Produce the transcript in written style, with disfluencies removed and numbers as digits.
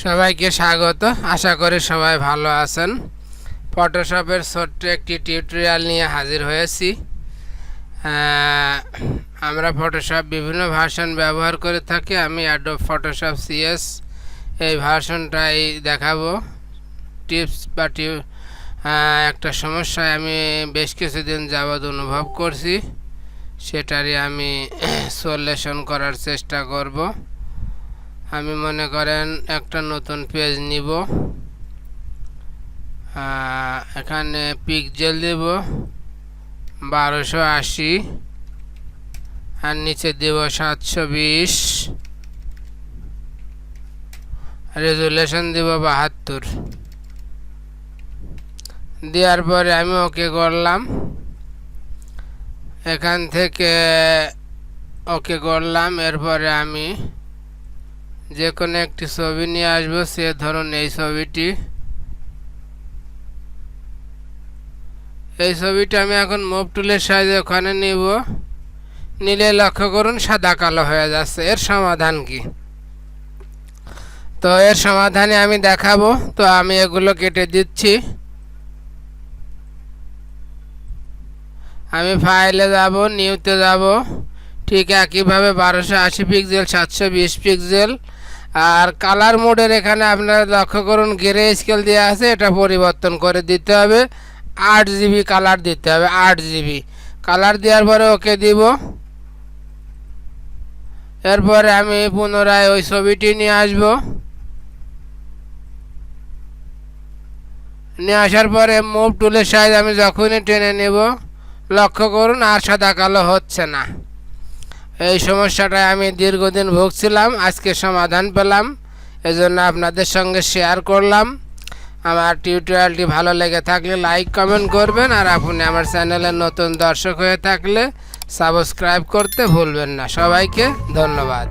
সবাইকে স্বাগত। আশা করি সবাই ভালো আছেন। ফটোশপের ছোট্ট একটি টিউটোরিয়াল নিয়ে হাজির হয়েছি। আমরা ফটোশপ বিভিন্ন ভার্সন ব্যবহার করে থাকি। আমি অ্যাডোব ফটোশপ সিএস এই ভার্সনটাই দেখাবো। টিপস বা একটা সমস্যায় আমি বেশ কিছুদিন যাবৎ অনুভব করছি, সেটারই আমি সলিউশন করার চেষ্টা করব। আমি মনে করেন একটা নতুন পেজ নিব, এখানে পিক্সেল দেব 1280 আর নিচে দেব 720, রেজুলেশন দেব 72। দেওয়ার পরে আমি ওকে করলাম। এখান থেকে ওকে করলাম। এরপরে আমি যে কোনো একটি ছবি নিয়ে আসবো। সে ধরুন এই ছবিটা আমি এখন মুভ টুলের সাহায্যে ওখানে নিব। নিলে লক্ষ্য করুন সাদা কালো হয়ে যাচ্ছে। এর সমাধান কি? তো এর সমাধানে আমি দেখাবো। তো আমি এগুলো কেটে দিচ্ছি। আমি ফাইলে যাব, নিউতে যাব, ঠিক একইভাবে 1280 পিক্সেল, 720 পিক্সেল। আর কালার মোডের এখানে আপনারা লক্ষ্য করুন গ্রে স্কেল দেওয়া আছে, এটা পরিবর্তন করে দিতে হবে। 8 জিবি কালার দিতে হবে। 8 জিবি কালার দেওয়ার পরে ওকে দিব। এরপরে আমি পুনরায় ওই ছবিটি নিয়ে আসব। নিয়ে আসার পরে মুভ টুলের সাহায্যে আমি যখনই টেনে নেব, লক্ষ্য করুন আর সাদা কালো হচ্ছে না। এই সমস্যাটায় আমি দীর্ঘদিন ভুগছিলাম, আজকে সমাধান পেলাম, এজন্য আপনাদের সঙ্গে শেয়ার করলাম। আমার টিউটোরিয়ালটি ভালো লেগে থাকলে লাইক কমেন্ট করবেন। আর আপনি আমার চ্যানেলের নতুন দর্শক হয়ে থাকলে সাবস্ক্রাইব করতে ভুলবেন না। সবাইকে ধন্যবাদ।